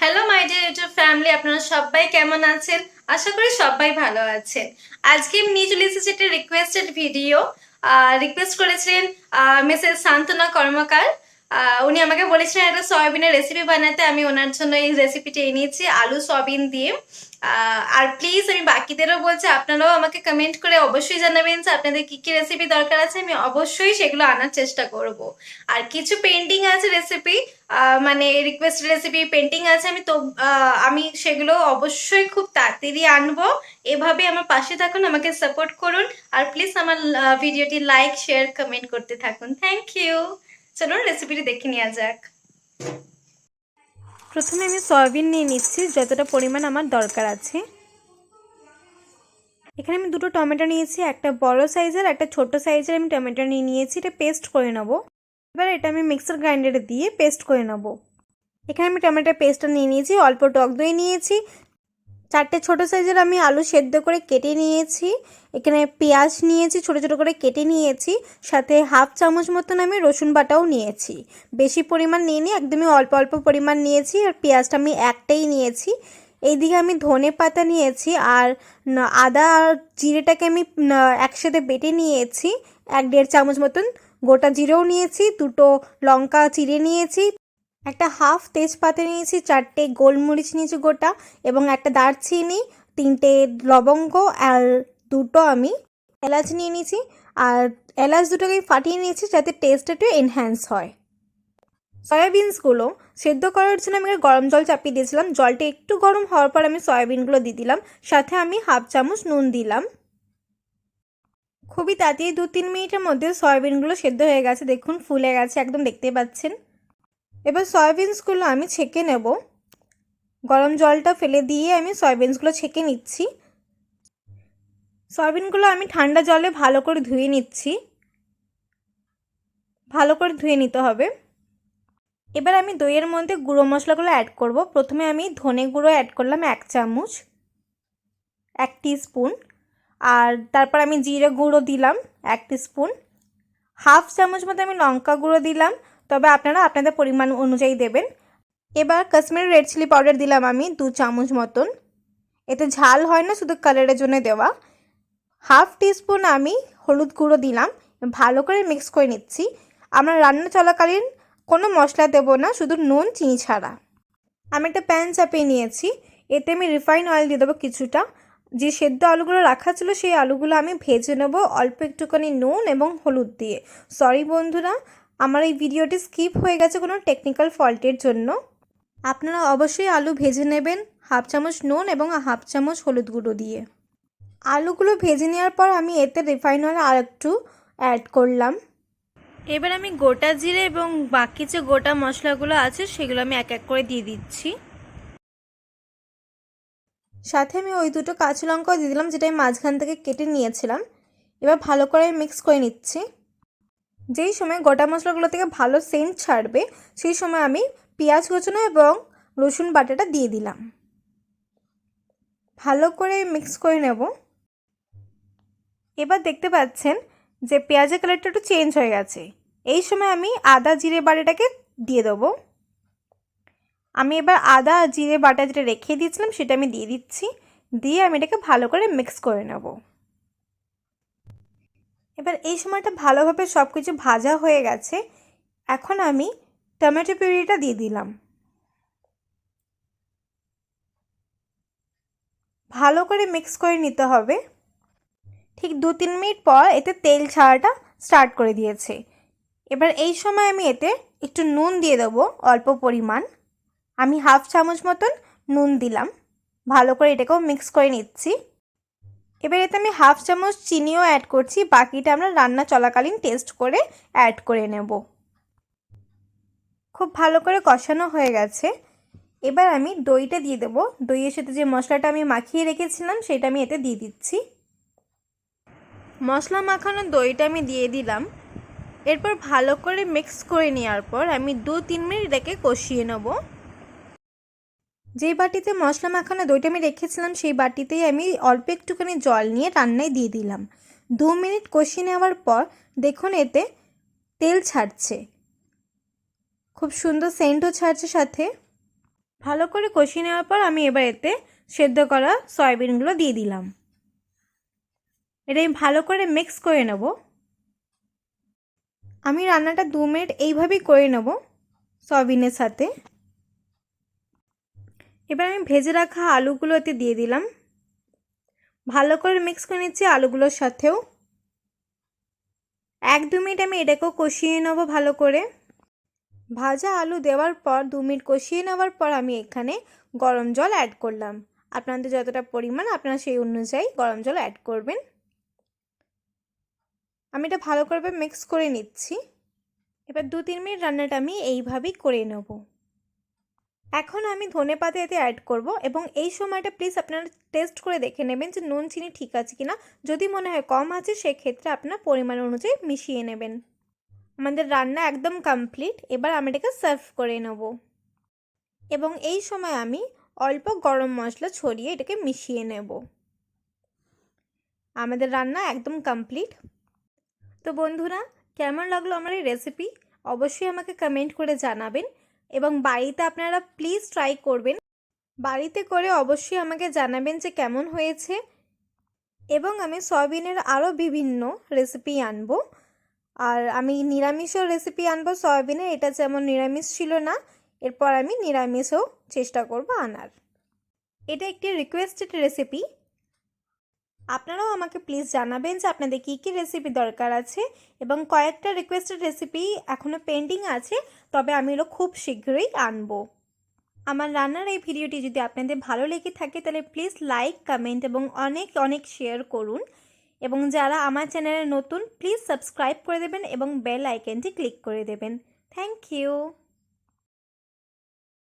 Hello my dear YouTube family, আপনারা সবাই কেমন আছেন? আশা করি সবাই ভালো আছেন। আজকে আমি নিয়ে চলে এসেছি একটা রিকোয়েস্টেড ভিডিও। রিকোয়েস্ট করেছিলেন মিসেস শান্তনা কর্মকার। উনি আমাকে বলেছিলেন একটা সয়াবিনের রেসিপি বানাতে। আমি ওনার জন্য এই রেসিপিটি এনেছি আলু সয়াবিন দিয়ে। আর প্লিজ আমি বাকিদেরও বলছি, আপনারাও আমাকে কমেন্ট করে অবশ্যই জানাবেন যে আপনাদের কি কি রেসিপি দরকার আছে। আমি অবশ্যই সেগুলো আনার চেষ্টা করব। আর কিছু পেন্ডিং আছে রেসিপি, মানে রিকোয়েস্ট রেসিপি পেন্টিং আছে। আমি সেগুলো অবশ্যই খুব তাড়াতাড়ি আনবো। এভাবে আমার পাশে থাকুন, আমাকে সাপোর্ট করুন। আর প্লিজ আমার ভিডিওটি লাইক শেয়ার কমেন্ট করতে থাকুন। Thank you. চলুন রেসিপিটি দেখে নেওয়া যাক। প্রথমে আমি সয়াবিন নিয়ে নিচ্ছি যতটা পরিমাণ আমার দরকার আছে। এখানে আমি দুটো টমেটো নিয়েছি, একটা বড় সাইজের একটা ছোট সাইজের আমি টমেটো নিয়েছি। এটা পেস্ট করে নেব। এবার এটা আমি মিক্সার গ্রাইন্ডারে দিয়ে পেস্ট করে নেব। এখানে আমি টমেটোর পেস্টটা নিয়ে নিয়েছি, অল্প টক দই নিয়েছি, 4টে ছোটো সাইজের আমি আলু সেদ্ধ করে কেটে নিয়েছি। এখানে পেঁয়াজ নিয়েছি, ছোট ছোট করে কেটে নিয়েছি। সাথে হাফ চামচ মতন আমি রসুন বাটাও নিয়েছি। বেশি পরিমাণ নিইনি, একদমই অল্প অল্প পরিমাণ নিয়েছি। আর পেঁয়াজটা আমি একটাই নিয়েছি। এইদিকে আমি ধনে পাতা নিয়েছি, আর আদা আর জিরেটাকে আমি একসাথে বেটে নিয়েছি 1-1.5 চামচ মতন। গোটা জিরেও নিয়েছি, দুটো লঙ্কা চিড়ে নিয়েছি, একটা হাফ তেজপাতা নিয়েছি, 4টে গোলমরিচ নিয়েছি গোটা, এবং একটা দারচিনি, 3টে লবঙ্গ, আর দুটো আমি এলাচ নিয়ে নিয়েছি। আর এলাচ দুটোকে ফাটিয়ে নিয়েছি যাতে টেস্টটা একটু এনহ্যান্স হয়। সয়াবিনসগুলো সেদ্ধ করার জন্য আমি গরম জল চাপিয়ে দিয়েছিলাম। জলটা একটু গরম হওয়ার পর আমি সয়াবিনগুলো দিয়ে দিলাম। সাথে আমি হাফ চামচ নুন দিলাম। খুবই তাড়াতাড়ি 2-3 মিনিটের মধ্যে সয়াবিনগুলো সেদ্ধ হয়ে গেছে। দেখুন ফুলে গেছে একদম, দেখতে পাচ্ছেন। এবার সয়াবিনসগুলো আমি ছেঁকে নেব। গরম জলটা ফেলে দিয়ে আমি সয়াবিনসগুলো ছেঁকে নিচ্ছি। সয়াবিনগুলো আমি ঠান্ডা জলে ভালো করে ধুয়ে নিচ্ছি। ভালো করে ধুয়ে নিতে হবে। এবার আমি দইয়ের মধ্যে গুঁড়ো মশলাগুলো অ্যাড করব। প্রথমে আমি ধনে গুঁড়ো অ্যাড করলাম 1 চামচ, 1 টিস্পুন। আর তারপর আমি জিরে গুঁড়ো দিলাম 1 টিস্পুন। হাফ চামচ মতো আমি লঙ্কা গুঁড়ো দিলাম, তবে আপনারা আপনাদের পরিমাণ অনুযায়ী দেবেন। এবার কাশ্মীরি রেড চিলি পাউডার দিলাম আমি 2 চামচ মতন। এতে ঝাল হয় না, শুধু কালারের জন্য দেওয়া। হাফ টিস্পুন আমি হলুদ গুঁড়ো দিলাম। ভালো করে মিক্স করে নিচ্ছি। আমরা রান্না চলাকালীন কোনো মশলা দেব না, শুধু নুন চিনি ছাড়া। আমি একটা প্যান চাপিয়ে নিয়েছি। এতে আমি রিফাইন অয়েল দিয়ে দেবো কিছুটা। যে সেদ্ধ আলুগুলো রাখা ছিল সেই আলুগুলো আমি ভেজে নেব অল্প একটুখানি নুন এবং হলুদ দিয়ে। সরি বন্ধুরা, আমার এই ভিডিওটি স্কিপ হয়ে গেছে কোনো টেকনিক্যাল ফল্টের জন্য। আপনারা অবশ্যই আলু ভেজে নেবেন হাফ চামচ নুন এবং হাফ চামচ হলুদ গুঁড়ো দিয়ে। আলুগুলো ভেজে নেওয়ার পর আমি এতে রিফাইন অয়েল আর একটু অ্যাড করলাম। এবার আমি গোটা জিরে এবং বাকি যে গোটা মশলাগুলো আছে সেগুলো আমি এক এক করে দিয়ে দিচ্ছি। সাথে আমি ওই দুটো কাঁচা লঙ্কাও দিয়ে দিলাম, যেটা আমি মাঝখান থেকে কেটে নিয়েছিলাম। এবার ভালো করে মিক্স করে নিচ্ছি। যেই সময় গোটা মশলাগুলো থেকে ভালো সেন্ট ছাড়বে সেই সময় আমি পেঁয়াজ কুচানো এবং রসুন বাটাটা দিয়ে দিলাম। ভালো করে মিক্স করে নেব। এবার দেখতে পাচ্ছেন যে পেঁয়াজের কালারটা একটু চেঞ্জ হয়ে গেছে। এই সময় আমি আদা জিরে বাটাটাকে দিয়ে দেবো। আমি এবার আদা আর জিরে বাটা যেটা রেখে দিয়েছিলাম সেটা আমি দিয়ে দিচ্ছি। দিয়ে আমি এটাকে ভালো করে মিক্স করে নেব। এবার এই সময়টা ভালোভাবে সব কিছু ভাজা হয়ে গেছে। এখন আমি টমেটো পিউরিটা দিয়ে দিলাম। ভালো করে মিক্স করে নিতে হবে। ঠিক 2-3 মিনিট পর এতে তেল ছাড়াটা স্টার্ট করে দিয়েছে। এবার এই সময় আমি এতে একটু নুন দিয়ে দেবো অল্প পরিমাণ। আমি হাফ চামচ মতন নুন দিলাম। ভালো করে এটাকেও মিক্স করে নিচ্ছি। এবার এতে আমি হাফ চামচ চিনিও অ্যাড করছি। বাকিটা আমরা রান্না চলাকালীন টেস্ট করে অ্যাড করে নেব। খুব ভালো করে কষানো হয়ে গেছে। এবার আমি দইটা দিয়ে দেবো। দইয়ের সাথে যে মশলাটা আমি মাখিয়ে রেখেছিলাম সেটা আমি এতে দিয়ে দিচ্ছি। মশলা মাখানো দইটা আমি দিয়ে দিলাম। এরপর ভালো করে মিক্স করে নেওয়ার পর আমি 2-3 মিনিট রেখে কষিয়ে নেব। যেই বাটিতে মশলা মাখানো দইটা আমি রেখেছিলাম সেই বাটিতেই আমি অল্প একটুখানি জল নিয়ে রান্নায় দিয়ে দিলাম। 2 মিনিট কষিয়ে নেওয়ার পর দেখুন এতে তেল ছাড়ছে, খুব সুন্দর সেন্টও ছাড়ছে সাথে। ভালো করে কষিয়ে নেওয়ার পর আমি এবার এতে সেদ্ধ করা সয়াবিনগুলো দিয়ে দিলাম। এটা আমি ভালো করে মিক্স করে নেব। আমি রান্নাটা 2 মিনিট এইভাবেই করে নেব সয়াবিনের সাথে। এবার আমি ভেজে রাখা আলুগুলো এতে দিয়ে দিলাম। ভালো করে মিক্স করে নিচ্ছি আলুগুলোর সাথেও। 1-2 মিনিট আমি এটাকেও কষিয়ে নেব ভালো করে। ভাজা আলু দেওয়ার পর 2 মিনিট কষিয়ে নেওয়ার পর আমি এখানে গরম জল অ্যাড করলাম। আপনাদের যতটা পরিমাণ আপনারা সেই অনুযায়ী গরম জল অ্যাড করবেন। আমি এটা ভালো করে মিক্স করে নিচ্ছি। এবার 2-3 মিনিট রান্নাটা আমি এইভাবেই করে নেব। এখন আমি ধনেপাতা এতে অ্যাড করব এবং এই সময়টা প্লিজ আপনারা টেস্ট করে দেখে নেবেন যে নুন চিনি ঠিক আছে কিনা। যদি মনে হয় কম আছে সেক্ষেত্রে আপনার পরিমাণ অনুযায়ী মিশিয়ে নেবেন। আমাদের রান্না একদম কমপ্লিট। এবার আমি এটাকে সার্ভ করে নেব এবং এই সময় আমি অল্প গরম মশলা ছড়িয়ে এটাকে মিশিয়ে নেব। আমাদের রান্না একদম কমপ্লিট। তো বন্ধুরা, কেমন লাগলো আমার এই রেসিপি অবশ্যই আমাকে কমেন্ট করে জানাবেন এবং বাড়িতে আপনারা প্লিজ ট্রাই করবেন। বাড়িতে করে অবশ্যই আমাকে জানাবেন যে কেমন হয়েছে। এবং আমি সয়াবিনের আরও বিভিন্ন রেসিপি আনবো। আর আমি নিরামিষও রেসিপি আনবো সয়াবিনের। এটা যেমন নিরামিষ ছিল না, এরপর আমি নিরামিষও চেষ্টা করব আনার। এটা একটি রিকোয়েস্টেড রেসিপি। আপনারাও আমাকে প্লিজ জানাবেন যে আপনাদের কী কী রেসিপি দরকার আছে এবং কয়েকটা রিকোয়েস্টেড রেসিপি এখনও পেন্ডিং আছে, তবে আমি এগুলো খুব শীঘ্রই আনবো। আমার রান্নার এই ভিডিওটি যদি আপনাদের ভালো লেগে থাকে তাহলে প্লিজ লাইক, কমেন্ট এবং অনেক অনেক শেয়ার করুন। এবং যারা আমার চ্যানেলে নতুন প্লিজ সাবস্ক্রাইব করে দেবেন এবং বেল আইকনটি ক্লিক করে দেবেন। Thank you.